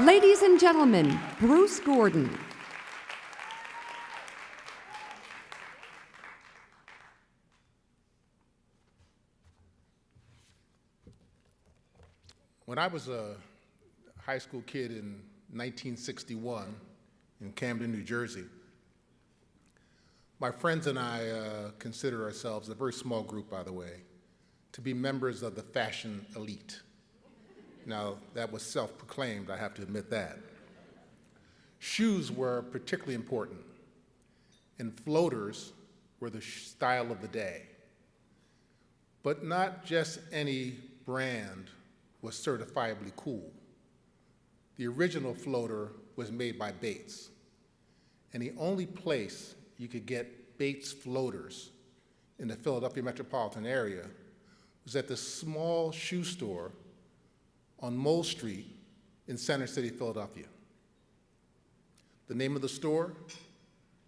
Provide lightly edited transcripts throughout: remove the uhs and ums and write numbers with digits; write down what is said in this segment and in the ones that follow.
Ladies and gentlemen, Bruce Gordon. When I was a high school kid in 1961 in Camden, New Jersey, my friends and I consider ourselves, a very small group by the way, to be members of the fashion elite. Now, that was self-proclaimed, I have to admit that. Shoes were particularly important, and floaters were the style of the day. But not just any brand was certifiably cool. The original floater was made by Bates, and the only place you could get Bates floaters in the Philadelphia metropolitan area was at the small shoe store on Mole Street in Center City, Philadelphia. The name of the store,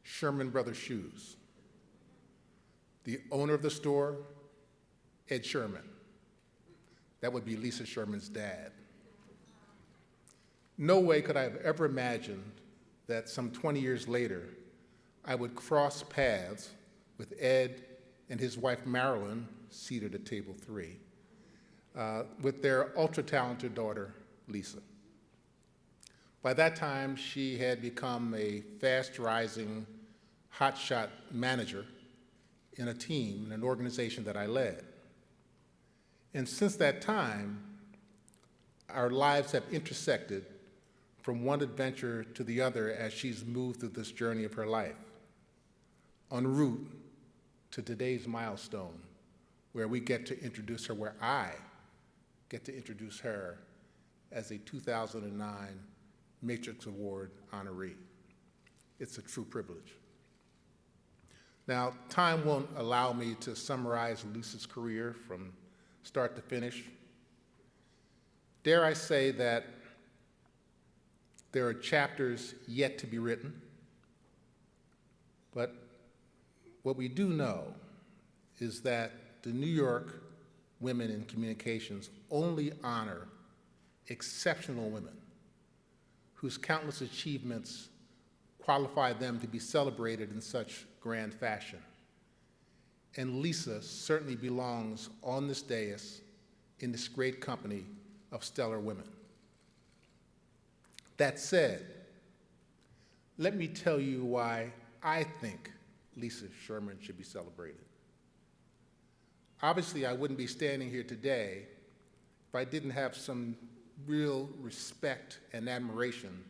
Sherman Brothers Shoes. The owner of the store, Ed Sherman. That would be Lisa Sherman's dad. No way could I have ever imagined that some 20 years later, I would cross paths with Ed and his wife Marilyn, seated at table 3, with their ultra-talented daughter, Lisa. By that time, she had become a fast-rising, hotshot manager in a team, in an organization that I led. And since that time, our lives have intersected from one adventure to the other as she's moved through this journey of her life, en route to today's milestone, where we get to introduce her, where I get to introduce her as a 2009 Matrix Award honoree. It's a true privilege. Now, time won't allow me to summarize Lisa's career from start to finish. Dare I say that there are chapters yet to be written, but what we do know is that the New York Women in Communications only honor exceptional women whose countless achievements qualify them to be celebrated in such grand fashion. And Lisa certainly belongs on this dais in this great company of stellar women. That said, let me tell you why I think Lisa Sherman should be celebrated. Obviously, I wouldn't be standing here today if I didn't have some real respect and admiration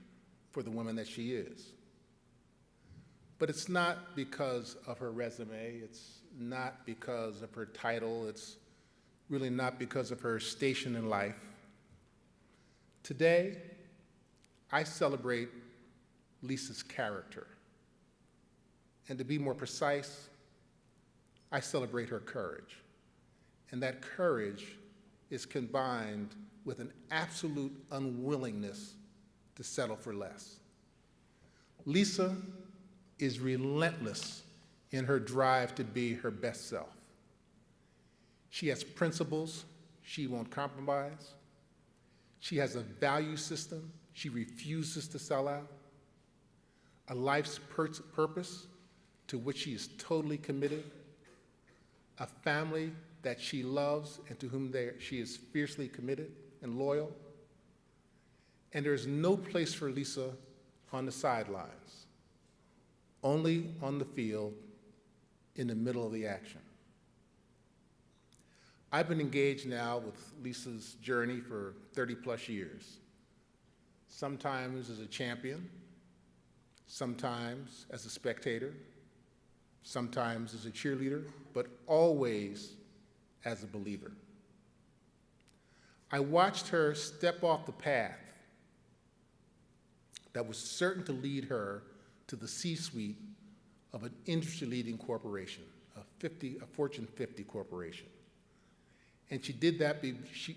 for the woman that she is. But it's not because of her resume, it's not because of her title, it's really not because of her station in life. Today, I celebrate Lisa's character. And to be more precise, I celebrate her courage. And that courage is combined with an absolute unwillingness to settle for less. Lisa is relentless in her drive to be her best self. She has principles she won't compromise. She has a value system she refuses to sell out, a life's purpose to which she is totally committed, a family that she loves and to whom she is fiercely committed and loyal. And there's no place for Lisa on the sidelines, only on the field in the middle of the action. I've been engaged now with Lisa's journey for 30 plus years, sometimes as a champion, sometimes as a spectator, sometimes as a cheerleader, but always as a believer. I watched her step off the path that was certain to lead her to the C-suite of an industry-leading corporation, a Fortune 50 corporation. And she did that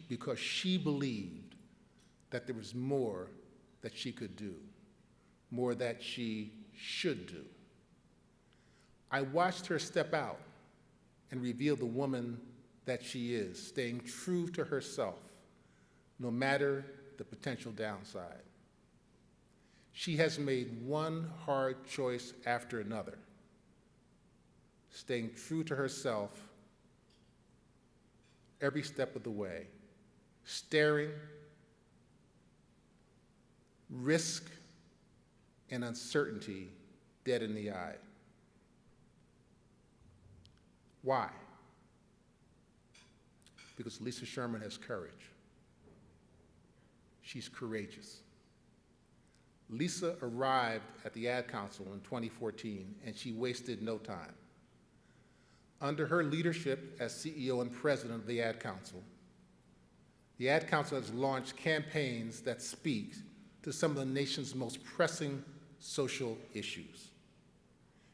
because she believed that there was more that she could do, more that she should do. I watched her step out and reveal the woman that she is, staying true to herself, no matter the potential downside. She has made one hard choice after another, staying true to herself every step of the way, staring risk and uncertainty dead in the eye. Why? Because Lisa Sherman has courage. She's courageous. Lisa arrived at the Ad Council in 2014, and she wasted no time. Under her leadership as CEO and president of the Ad Council has launched campaigns that speak to some of the nation's most pressing social issues.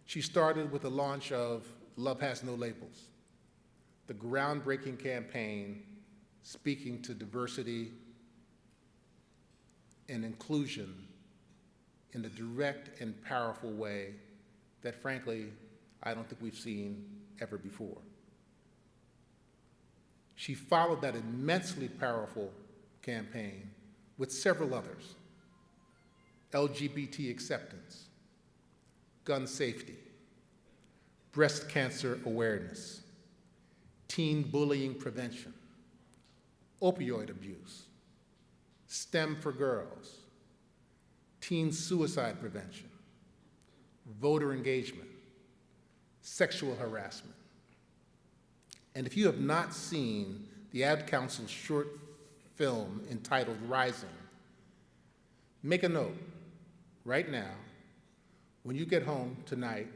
She started with the launch of Love Has No Labels, the groundbreaking campaign speaking to diversity and inclusion in a direct and powerful way that, frankly, I don't think we've seen ever before. She followed that immensely powerful campaign with several others: LGBT acceptance, gun safety, breast cancer awareness, teen bullying prevention, opioid abuse, STEM for girls, teen suicide prevention, voter engagement, sexual harassment. And if you have not seen the Ad Council's short film entitled Rising, make a note right now. When you get home tonight,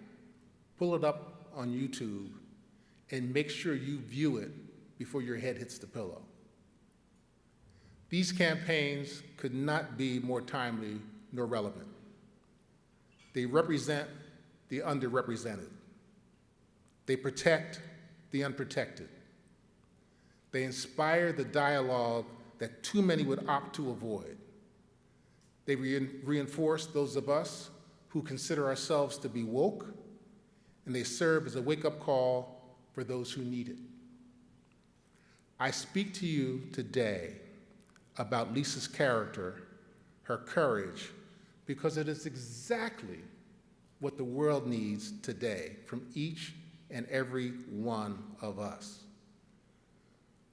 pull it up on YouTube and make sure you view it before your head hits the pillow. These campaigns could not be more timely nor relevant. They represent the underrepresented. They protect the unprotected. They inspire the dialogue that too many would opt to avoid. They reinforce those of us who consider ourselves to be woke, and they serve as a wake-up call for those who need it. I speak to you today about Lisa's character, her courage, because it is exactly what the world needs today from each and every one of us.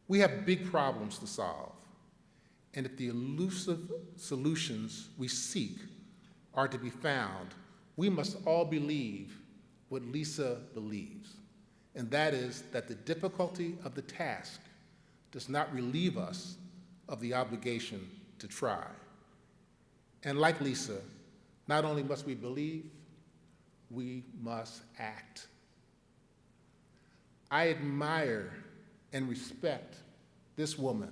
We have big problems to solve, and if the elusive solutions we seek are to be found, we must all believe what Lisa believes, and that is that the difficulty of the task does not relieve us of the obligation to try. And like Lisa, not only must we believe, we must act. I admire and respect this woman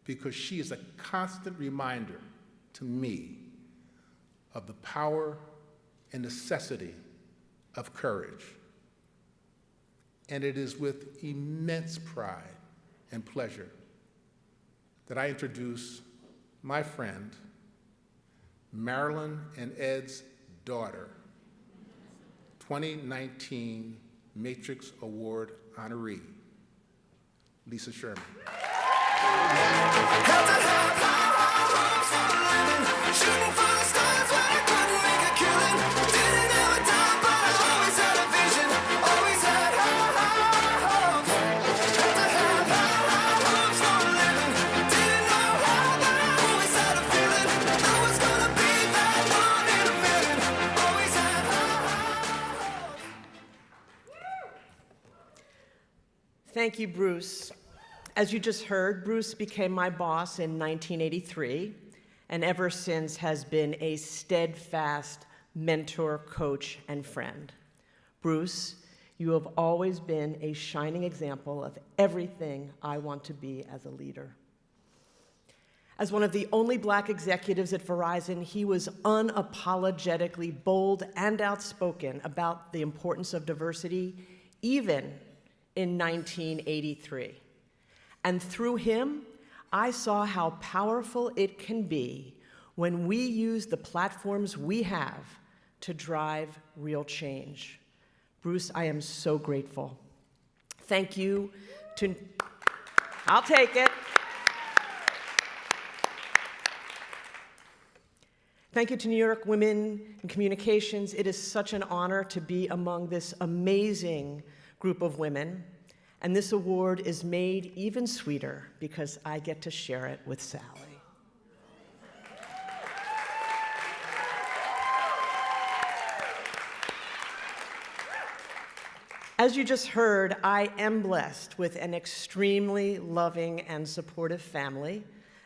because she is a constant reminder to me of the power and necessity of courage. And it is with immense pride and pleasure that I introduce my friend, Marilyn and Ed's daughter, 2019 Matrix Award honoree, Lisa Sherman. Thank you, Bruce. As you just heard, Bruce became my boss in 1983, and ever since has been a steadfast mentor, coach, and friend. Bruce, you have always been a shining example of everything I want to be as a leader. As one of the only Black executives at Verizon, he was unapologetically bold and outspoken about the importance of diversity, even in 1983. And through him, I saw how powerful it can be when we use the platforms we have to drive real change. Bruce, I am so grateful. Thank you to, I'll take it. Thank you to New York Women in Communications. It is such an honor to be among this amazing group of women. And this award is made even sweeter because I get to share it with Sally. As you just heard, I am blessed with an extremely loving and supportive family,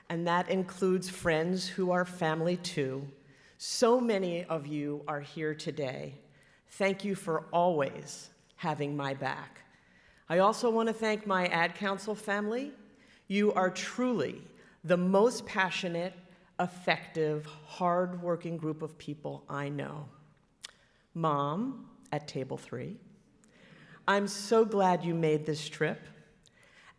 and that includes friends who are family too. So many of you are here today. Thank you for always having my back. I also want to thank my Ad Council family. You are truly the most passionate, effective, hardworking group of people I know. Mom, at table 3, I'm so glad you made this trip.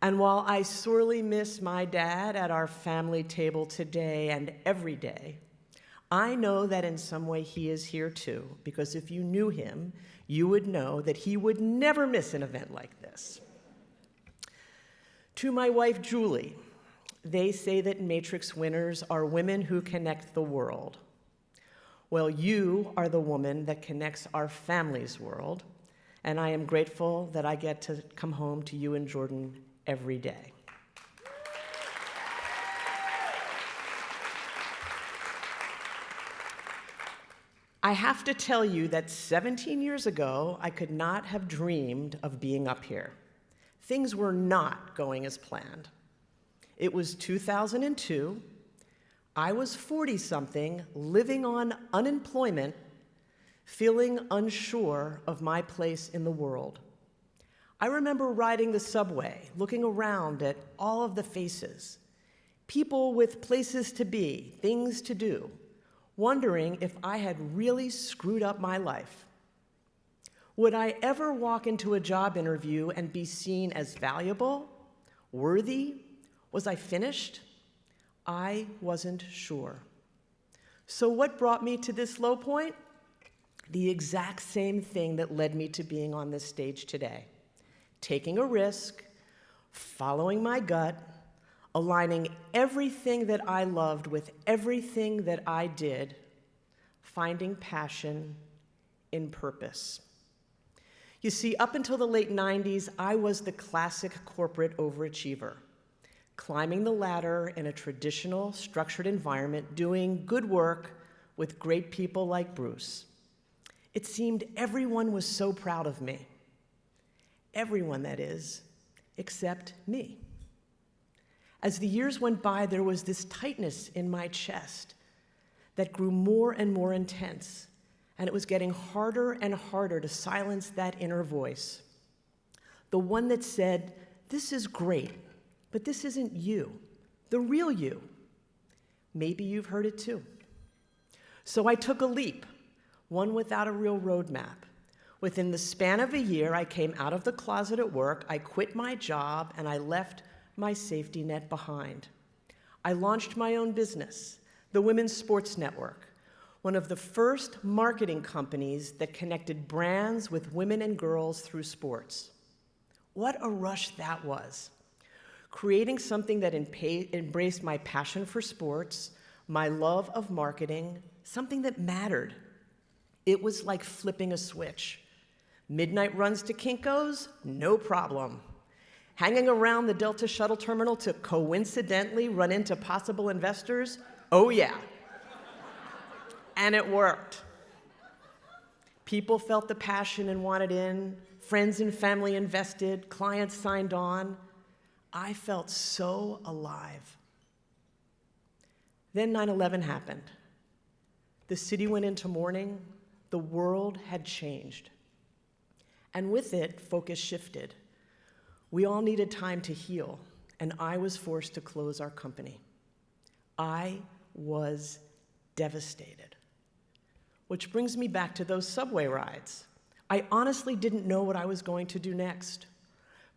And while I sorely miss my dad at our family table today and every day, I know that in some way he is here too, because if you knew him, you would know that he would never miss an event like this. To my wife, Julie, they say that Matrix winners are women who connect the world. Well, you are the woman that connects our family's world, and I am grateful that I get to come home to you and Jordan every day. I have to tell you that 17 years ago, I could not have dreamed of being up here. Things were not going as planned. It was 2002. I was 40-something, living on unemployment, feeling unsure of my place in the world. I remember riding the subway, looking around at all of the faces, people with places to be, things to do, wondering if I had really screwed up my life. Would I ever walk into a job interview and be seen as valuable, worthy? Was I finished? I wasn't sure. So what brought me to this low point? The exact same thing that led me to being on this stage today. Taking a risk, following my gut, aligning everything that I loved with everything that I did, finding passion in purpose. You see, up until the late 90s, I was the classic corporate overachiever, climbing the ladder in a traditional, structured environment, doing good work with great people like Bruce. It seemed everyone was so proud of me. Everyone, that is, except me. As the years went by, there was this tightness in my chest that grew more and more intense, and it was getting harder and harder to silence that inner voice. The one that said, "This is great, but this isn't you, the real you." Maybe you've heard it too. So I took a leap, one without a real roadmap. Within the span of a year, I came out of the closet at work, I quit my job, and I left my safety net behind. I launched my own business, the Women's Sports Network, one of the first marketing companies that connected brands with women and girls through sports. What a rush that was. Creating something that embraced my passion for sports, my love of marketing, something that mattered. It was like flipping a switch. Midnight runs to Kinko's? No problem. Hanging around the Delta shuttle terminal to coincidentally run into possible investors? Oh yeah. And it worked. People felt the passion and wanted in. Friends and family invested. Clients signed on. I felt so alive. Then 9/11 happened. The city went into mourning. The world had changed. And with it, focus shifted. We all needed time to heal, and I was forced to close our company. I was devastated. Which brings me back to those subway rides. I honestly didn't know what I was going to do next,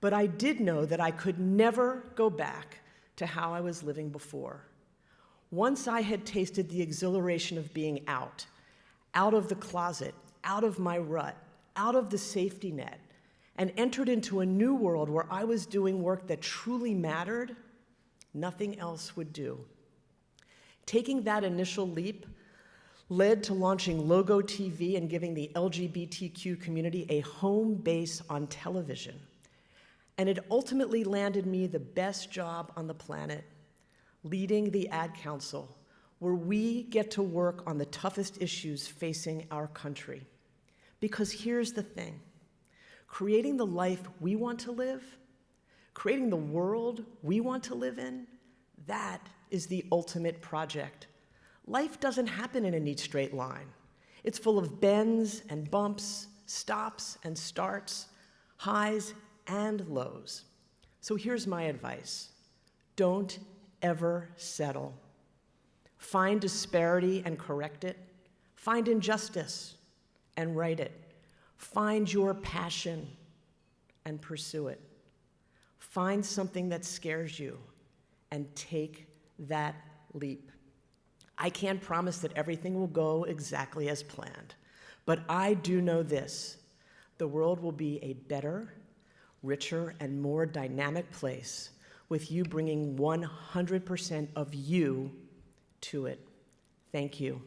but I did know that I could never go back to how I was living before. Once I had tasted the exhilaration of being out of the closet, out of my rut, out of the safety net, and entered into a new world where I was doing work that truly mattered, nothing else would do. Taking that initial leap led to launching Logo TV and giving the LGBTQ community a home base on television. And it ultimately landed me the best job on the planet, leading the Ad Council, where we get to work on the toughest issues facing our country. Because here's the thing, creating the life we want to live, creating the world we want to live in, that is the ultimate project. Life doesn't happen in a neat straight line. It's full of bends and bumps, stops and starts, highs and lows. So here's my advice. Don't ever settle. Find disparity and correct it. Find injustice and right it. Find your passion and pursue it. Find something that scares you and take that leap. I can't promise that everything will go exactly as planned, but I do know this: the world will be a better, richer, and more dynamic place with you bringing 100% of you to it. Thank you.